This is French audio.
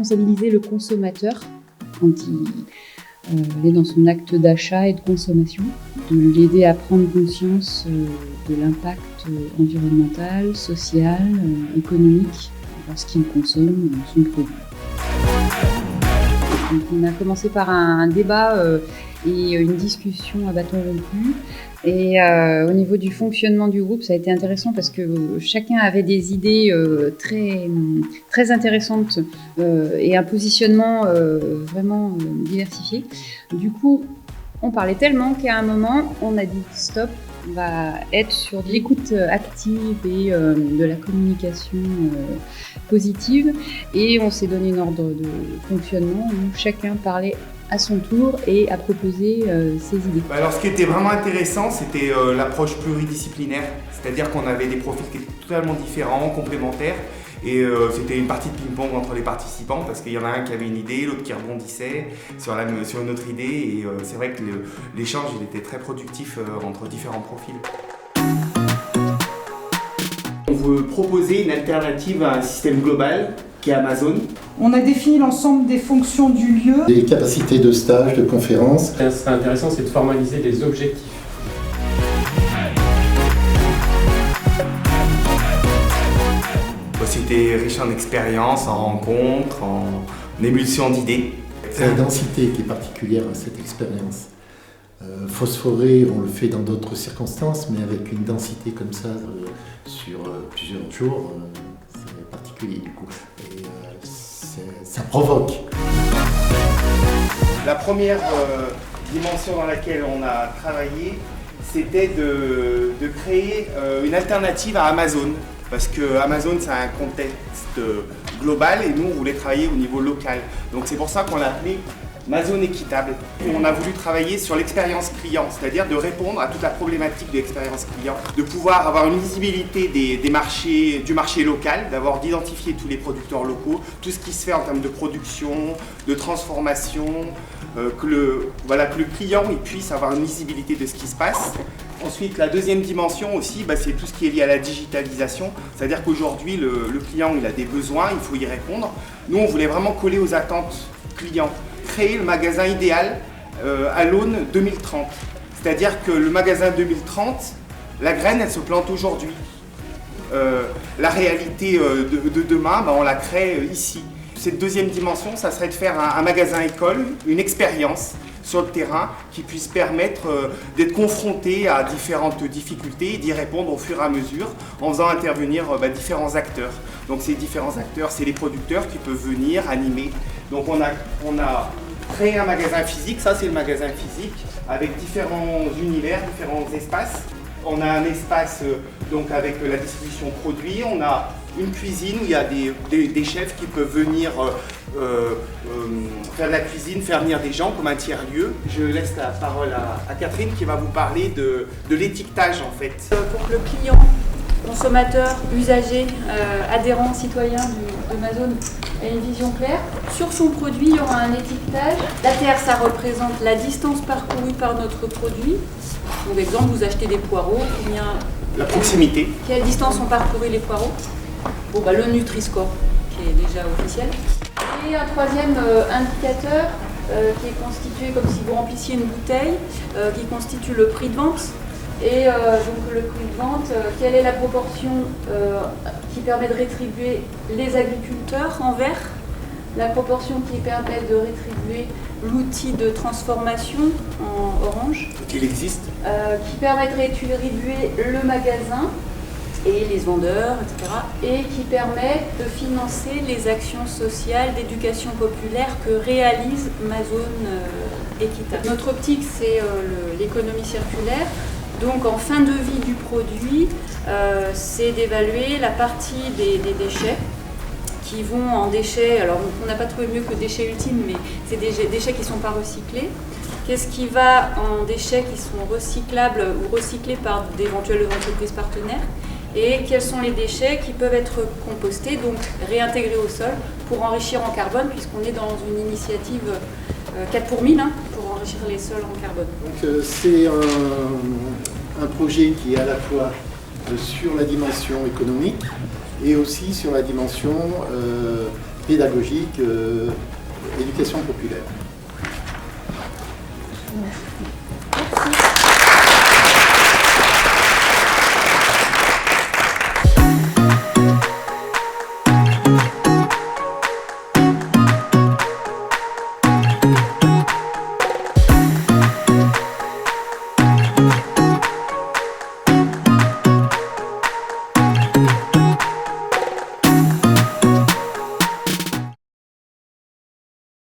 responsabiliser le consommateur quand il est dans son acte d'achat et de consommation, de l'aider à prendre conscience de l'impact environnemental, social, économique lorsqu'il consomme son produit. Donc on a commencé par un débat et une discussion à bâton rompu. Et au niveau du fonctionnement du groupe, ça a été intéressant parce que chacun avait des idées très intéressantes et un positionnement vraiment diversifié. Du coup, on parlait tellement qu'à un moment, on a dit stop, on va être sur de l'écoute active et de la communication positive. Et on s'est donné une ordre de fonctionnement où chacun parlait à son tour et à proposer ses idées. Alors ce qui était vraiment intéressant, c'était l'approche pluridisciplinaire, c'est-à-dire qu'on avait des profils qui étaient totalement différents, complémentaires, et c'était une partie de ping-pong entre les participants parce qu'il y en a un qui avait une idée, l'autre qui rebondissait sur une autre idée, et c'est vrai que l'échange il était très productif entre différents profils. On veut proposer une alternative à un système global qui est Amazon. On a défini l'ensemble des fonctions du lieu. Des capacités de stage, de conférences. Ce qui serait intéressant, c'est de formaliser les objectifs. C'était riche en expériences, en rencontres, en émulsion d'idées. C'est la densité qui est particulière à cette expérience. Phosphorer, on le fait dans d'autres circonstances, mais avec une densité comme ça sur plusieurs jours, c'est particulier du coup. Et ça provoque. La première dimension dans laquelle on a travaillé, c'était de créer une alternative à Amazon. Parce que Amazon, c'est un contexte global et nous, on voulait travailler au niveau local. Donc c'est pour ça qu'on l'a appelé Amazon équitable. Et on a voulu travailler sur l'expérience client, c'est-à-dire de répondre à toute la problématique de l'expérience client, de pouvoir avoir une visibilité du marché local, d'identifier tous les producteurs locaux, tout ce qui se fait en termes de production, de transformation, que le client il puisse avoir une visibilité de ce qui se passe. Ensuite, la deuxième dimension aussi, c'est tout ce qui est lié à la digitalisation. C'est-à-dire qu'aujourd'hui, le client il a des besoins, il faut y répondre. Nous, on voulait vraiment coller aux attentes clients. Créer le magasin idéal à l'aune 2030. C'est-à-dire que le magasin 2030, la graine, elle se plante aujourd'hui. La réalité de demain, on la crée ici. Cette deuxième dimension, ça serait de faire un magasin école, une expérience sur le terrain qui puisse permettre d'être confronté à différentes difficultés et d'y répondre au fur et à mesure en faisant intervenir différents acteurs. Donc ces différents acteurs, c'est les producteurs qui peuvent venir animer. Donc on a créé un magasin physique, ça c'est le magasin physique, avec différents univers, différents espaces. On a un espace donc avec la distribution produits, on a une cuisine où il y a des chefs qui peuvent venir faire de la cuisine, faire venir des gens comme un tiers-lieu. Je laisse la parole à Catherine qui va vous parler de l'étiquetage en fait. Pour que le client, consommateur, usager, adhérent, citoyen d'Amazon ait une vision claire, sur son produit il y aura un étiquetage. La terre ça représente la distance parcourue par notre produit. Donc exemple, vous achetez des poireaux, combien... La proximité. Quelle distance ont parcouru les poireaux? Le Nutri-Score, qui est déjà officiel. Et un troisième indicateur qui est constitué comme si vous remplissiez une bouteille, qui constitue le prix de vente. Et donc le prix de vente, quelle est la proportion qui permet de rétribuer les agriculteurs en vert, la proportion qui permet de rétribuer l'outil de transformation en orange, qu'il existe, qui permet de rétribuer le magasin et les vendeurs, etc. Et qui permet de financer les actions sociales d'éducation populaire que réalise Amazon Équitable. Notre optique, c'est l'économie circulaire. Donc en fin de vie du produit, c'est d'évaluer la partie des déchets qui vont en déchets. Alors on n'a pas trouvé mieux que déchets ultimes, mais c'est des déchets qui ne sont pas recyclés. Qu'est-ce qui va en déchets qui sont recyclables ou recyclés par d'éventuelles entreprises partenaires? Et quels sont les déchets qui peuvent être compostés, donc réintégrés au sol pour enrichir en carbone, puisqu'on est dans une initiative 4 pour 1000 pour enrichir les sols en carbone. Donc c'est un projet qui est à la fois sur la dimension économique et aussi sur la dimension pédagogique, éducation populaire. Merci.